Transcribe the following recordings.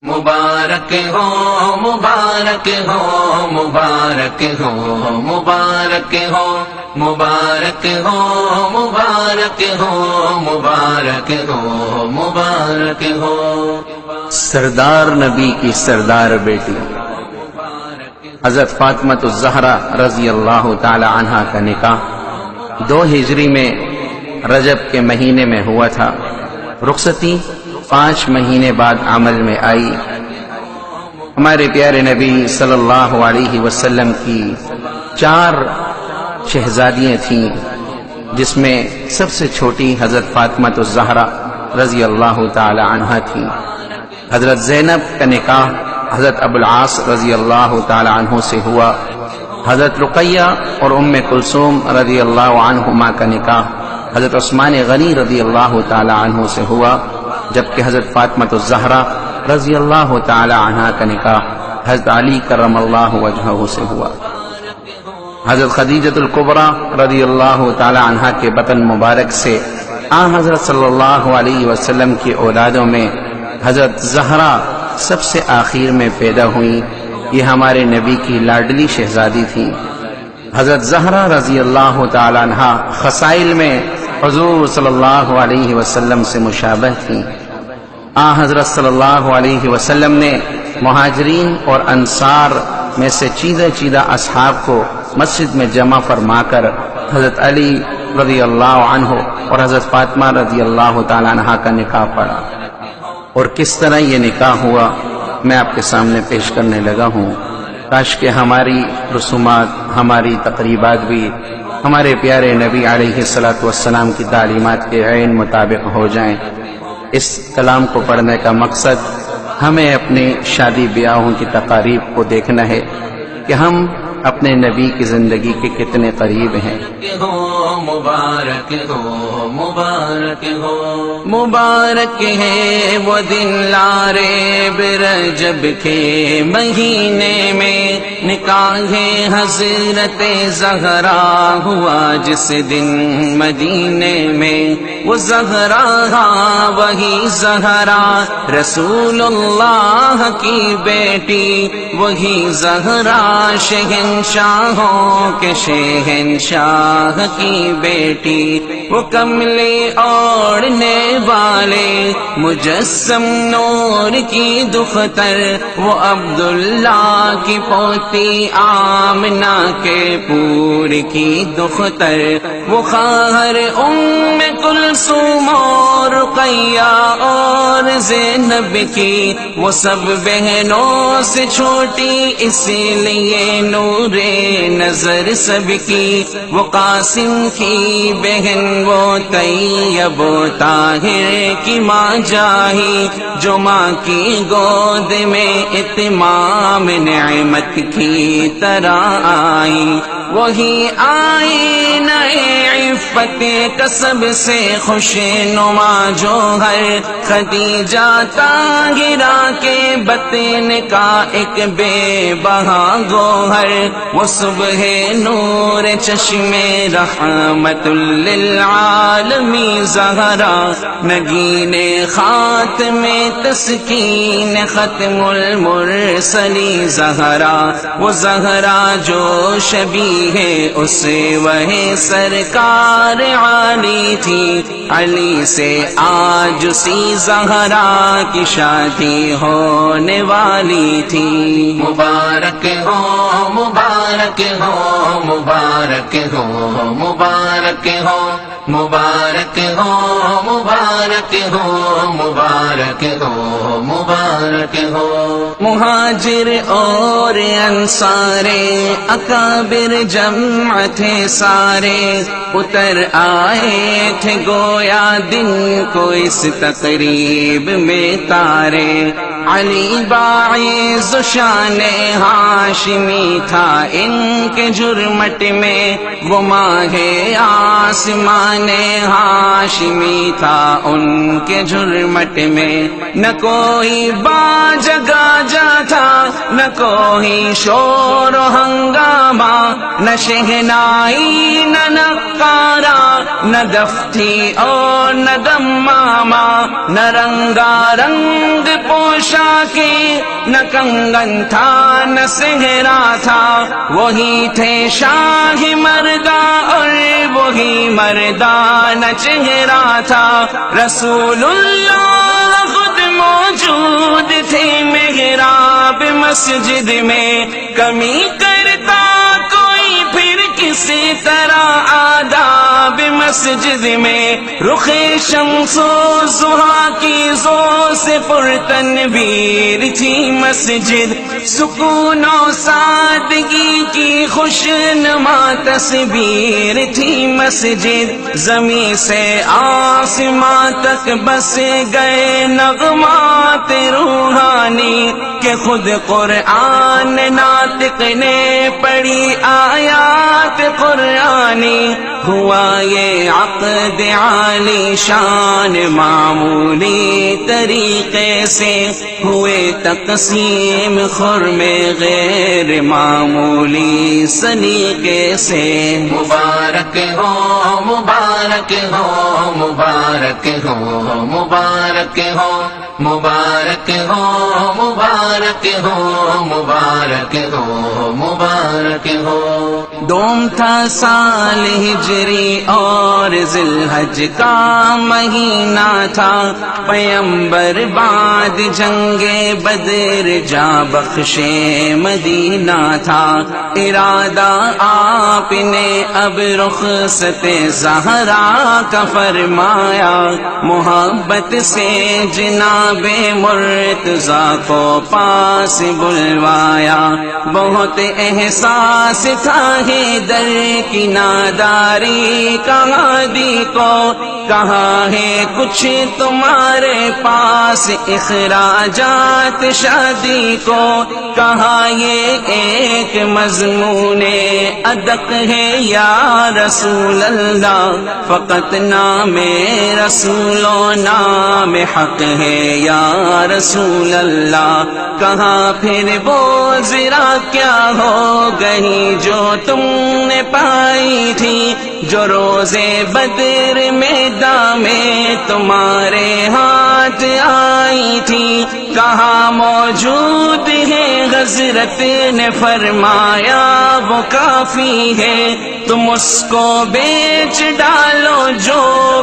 مبارک ہو مبارک ہو مبارک ہو مبارک ہو مبارک ہو مبارک ہو مبارک ہو مبارک ہو سردار نبی کی سردار بیٹی حضرت فاطمۃ الزہرا رضی اللہ تعالی عنہا کا نکاح 2 ہجری میں رجب کے مہینے میں ہوا تھا۔ رخصتی 5 مہینے بعد عمل میں آئی۔ ہمارے پیارے نبی صلی اللہ علیہ وسلم کی 4 شہزادیاں تھیں، جس میں سب سے چھوٹی حضرت فاطمۃ الزہرا رضی اللہ تعالی عنہا تھی۔ حضرت زینب کا نکاح حضرت ابو العاص رضی اللہ تعالی عنہ سے ہوا۔ حضرت رقیہ اور ام کلثوم رضی اللہ عنہما کا نکاح حضرت عثمان غنی رضی اللہ تعالی عنہ سے ہوا، جبکہ حضرت فاطمۃ الزہرا رضی اللہ تعالی عنہا کا نکاح حضرت علی کرم اللہ وجہہ سے ہوا۔ حضرت خدیجۃ الکبریٰ رضی اللہ تعالی عنہا کے بطن مبارک سے حضرت صلی اللہ علیہ وسلم کی اولادوں میں حضرت زہرا سب سے آخر میں پیدا ہوئی۔ یہ ہمارے نبی کی لاڈلی شہزادی تھی۔ حضرت زہرا رضی اللہ تعالی عنہا خصائل میں حضور صلی اللہ علیہ وسلم سے مشابہ تھیں۔ حضرت صلی اللہ علیہ وسلم نے مہاجرین اور انصار میں سے چیدہ اصحاب کو مسجد میں جمع فرما کر حضرت علی رضی اللہ عنہ اور حضرت فاطمہ رضی اللہ تعالی عنہا کا نکاح پڑھا، اور کس طرح یہ نکاح ہوا میں آپ کے سامنے پیش کرنے لگا ہوں۔ کاش کہ ہماری رسومات، ہماری تقریبات بھی ہمارے پیارے نبی علیہ الصلوۃ والسلام کی تعلیمات کے عین مطابق ہو جائیں۔ اس کلام کو پڑھنے کا مقصد ہمیں اپنے شادی بیاہوں کی تقاریب کو دیکھنا ہے کہ ہم اپنے نبی کی زندگی کے کتنے قریب ہیں۔ مبارک ہو مبارک ہو مبارک ہے وہ دن لارے برجب کے مہینے میں نکاح حضرت زہرا ہوا جس دن مدینے میں۔ وہ زہرا وہی زہرا رسول اللہ کی بیٹی، وہی زہرا شہنشاہوں کے شہنشاہ کی بیٹی۔ وہ کملے اوڑھنے والے مجسم نور کی دختر، وہ عبداللہ کی پوتی آمنہ کے پور کی دختر، وہ خواہر ام کلثوم اور رقیہ اور زینب کی، وہ سب بہنوں سے چھوٹی اس لیے نور نظر سب کی۔ وہ قاسم کی بہن، وہ طیب و طاہر کی ماں جاہی، جو ماں کی گود میں اتمام نعمت کی طرح آئی۔ وہی آئی نئے عفت کا سب سے خوش نما جوہر، خدیجہ طاہرہ کے بطن کا ایک بے بہا گوہر۔ وہ صبح نور چشم رحمت للعالمین زہرا، نگین خاتم تسکین ختم المرسلین زہرا۔ وہ زہرا جو شبیہ ہے اس وہی سرکار علی تھی، علی سے آج اسی زہرا کی شادی ہونے والی تھی۔ مبارک ہو مبارک ہو مبارک ہو مبارک ہو مبارک ہو مبارک ہو مبارک ہو مبارک ہو۔ مہاجر اور انصار اکابر جمع تھے سارے، اتر آئے تھے گویا دن کو اس تقریب میں تارے۔ علی باعث شان ہاشمی تھا ان کے جرمٹ میں، وہ ماہ آسمان ہاشمی تھا ان کے جرمٹ میں۔ نہ کوئی باجگا جا تھا، نہ کوئی شور و ہنگامہ، نہ شہنائی نہ نقارہ، نہ دف تھی اور نہ دمامہ، نہ رنگا رنگ پوش گوشا کے نہ کنگن تھا نہ صحرا تھا، وہی تھے شاہ مردہ اور وہی مردانہ چہرہ تھا، رسول اللہ خود موجود تھے محراب مسجد میں، کمی کرتا کوئی پھر کسی طرح آداب مسجد میں، رخ شمس و ضحیٰ کی زو سے پر تنویر تھی مسجد، سکون و سادگی کی خوشنما تصویر تھی مسجد، زمین سے آسماں تک بس گئے نغمات روحانی کہ خود قرآن ناطق نے پڑھی آیات قرآنی، ہوا یہ عقد عالی شان معمولی طریقے سے، ہوئے تقسیم خرم غیر معمولی سلیقے سے، مبارک ہو مبارک ہو مبارک ہو مبارک ہو مبارک ہو مبارک ہو مبارک ہو مبارک ہو۔ دوم تھا سال ہجری اور ذی الحج کا مہینہ تھا، پیمبر بعد جنگ بدر جا بخشے مدینہ تھا، ارادہ آپ نے اب رخصت زہرا کا فرمایا، محبت سے جناب مرتضیٰ کو پاس بلوایا، بہت احساس تھا در کی ناداری کا ہادی کو، کہا ہے کچھ تمہارے پاس اخراجات شادی کو، کہا یہ ایک مضمون ادق ہے یا رسول اللہ، فقط نام رسول و نام حق ہے یا رسول اللہ، کہا پھر وہ ذرا کیا ہو گئی جو تم نے پائی تھی، جو روزے بدر میں دامیں تمہارے ہاتھ آئی تھی، کہاں موجود ہے حضرت نے فرمایا وہ کافی ہے، تم اس کو بیچ ڈالو جو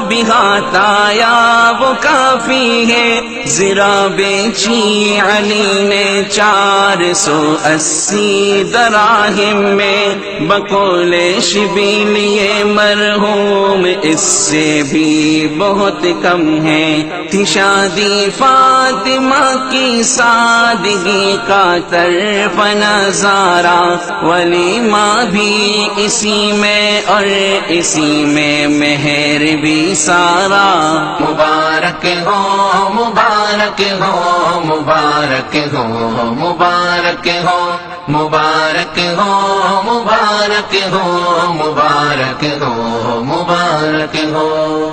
بھی ہاتھ آیا وہ کافی ہے، ذرا بیچی علی نے 480 دراہم میں، بقول شبیلیے مرحوم اس سے بھی بہت کم ہے، تھی شادی فاطمہ کی سادگی کا طرف نظارہ، ولیمہ بھی اسی میں اور اسی میں مہر بھی سارا، مبارک ہو مبارک ہو مبارک ہو مبارک ہو مبارک ہو مبارک ہو مبارک ہو مبارک ہو۔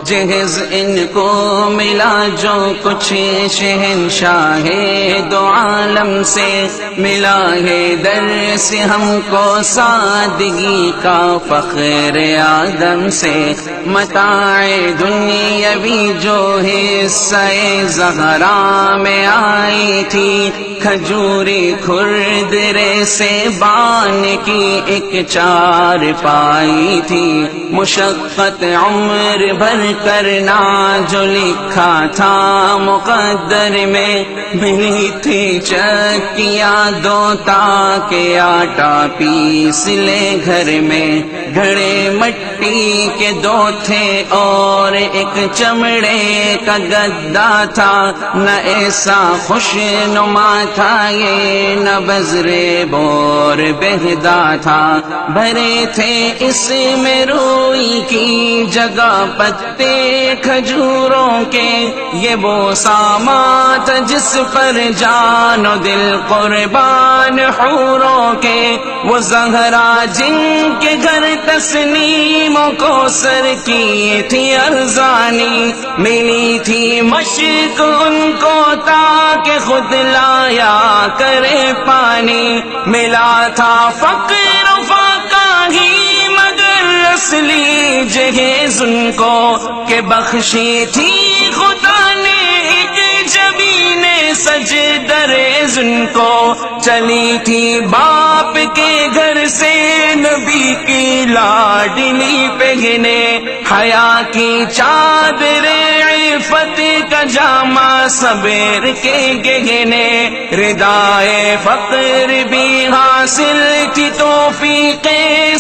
جہز ان کو ملا جو کچھ شہنشاہ دو عالم سے، ملا ہے در سے ہم کو سادگی کا فخر آدم سے، متاع دنیاوی جو حصہ زہرا میں آئی تھی، کھجوری کھردرے سے بان کی ایک چار پائی تھی، مشقت عمر بھر کرنا جو لکھا تھا مقدر میں، ملی تھی چکیاں دو تاکہ آٹا پیس لے گھر میں، گھڑے مٹی کے دو تھے اور ایک چمڑے کا گدا تھا، نہ ایسا خوش نما تھا یہ نہ بزرے بور بہدا تھا، بھرے تھے اس میں روئی کی جگہ پتے کھجوروں کے، یہ وہ سامان تھا جس پر جان و دل قربان حوروں کے، وہ زہرا جن کے گھر تسنیموں کو سر کی تھی ارزانی، ملی تھی مشق ان کو تاکہ خود لایا کرے پانی، ملا تھا فقر و فاقہ ہی مگر اصلی جہیز ان کو، کہ بخشی تھی خدا نے ایک جبین سجدہ زن کو چلی تھی باپ کے گھر سے نبی کی لاڈلی پہنے حیا کی چادر عفت کا جامہ صبر کے گہنے ردائے فقر بھی حاصل تھی توفیق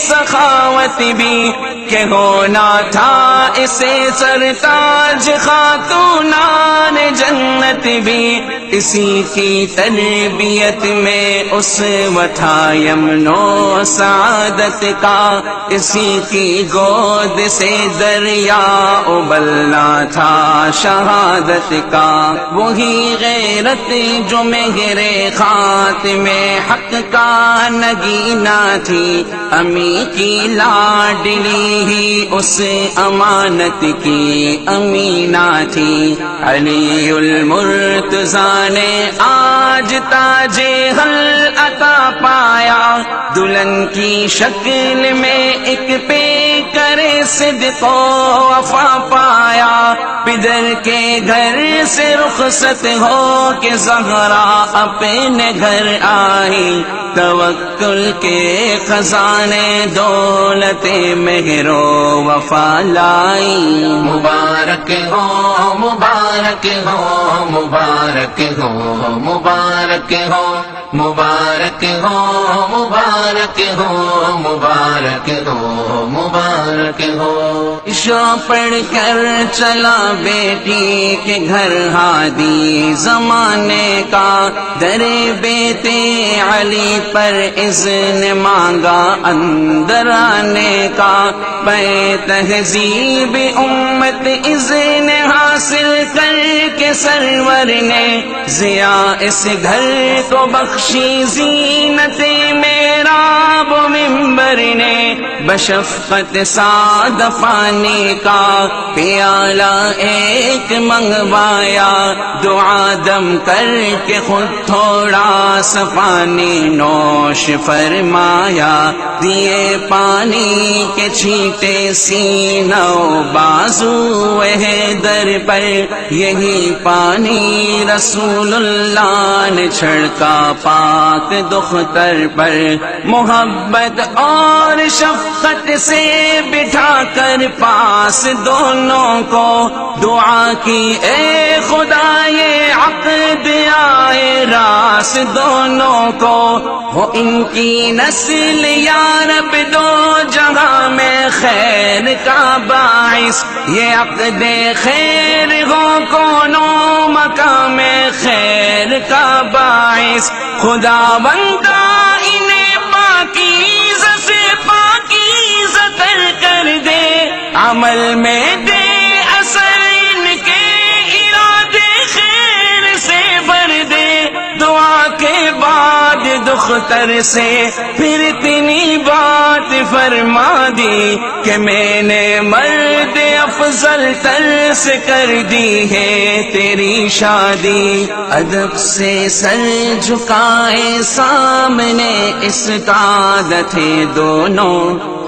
سخاوت بھی کہ ہونا تھا اسے سرتاج خاتونان جنت بھی اسی کی تربیت میں اسوہ تھا یمن و سعادت کا اسی کی گود سے دریا ابلنا تھا شہادت کا وہی غیرت جو مہر خاتمے حق کا نگینا تھی امی کی لاڈلی ہی اس امانت کی امینہ تھی علی المرتضیٰ نے آج تاج حل عطا پایا دلہن کی شکل میں ایک پہ کرے صدق و وفا پایا پدر کے گھر سے رخصت ہو کے زہرا اپنے گھر آئی توکل کے خزانے دولت مہر و وفا لائی مبارک ہو مبارک ہو مبارک ہو مبارک ہو مبارک ہو مبارک ہو مبارک ہو مبارک ہو عشاء پڑھ کر چلا بیٹی کے گھر ہادی زمانے کا در بیت علی پر اذن مانگا اندر آنے کا بے تہذیب امت اذن حاصل کر کے سرور نے ضیا اس گھر کو بخشی زینت محراب و منبر نے بشفقت ساد پانی کا پیالہ ایک منگوایا دعا دم کر کے خود تھوڑا سا پانی نوش فرمایا دیے پانی کے چھینٹے سینہ و بازو حیدر پر یہی پانی رسول اللہ نے چھڑکا پاک دختر پر محبت اور شفقت سے بٹھا کر پاس دونوں کو دعا کی اے خدا یہ عقد آئے راس دونوں کو ہو ان کی نسل یا رب دو جہاں میں خیر کا باعث یہ عقد خیر ہو کونوں مقام خیر کا باعث خدا بندہ انہیں پاکیزہ سے پاکیزہ تر کر دے عمل میں دے اثر ان کے ارادے خیر سے بھر دے دعا کے بعد دختر سے پھر اتنی بات فرما دی کہ میں نے مرد افضل تر سے کر دی ہے تیری شادی ادب سے سر جھکائے سامنے استاد تھے دونوں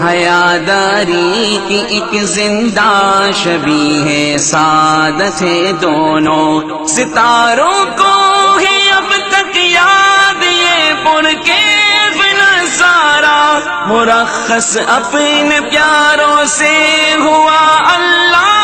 حیاداری کی ایک زندہ شبیہ ساد تھے دونوں ستاروں کو ہی اب تک یاد یہ پرکیف نظارہ مرخص اپنے پیاروں سے ہوا اللہ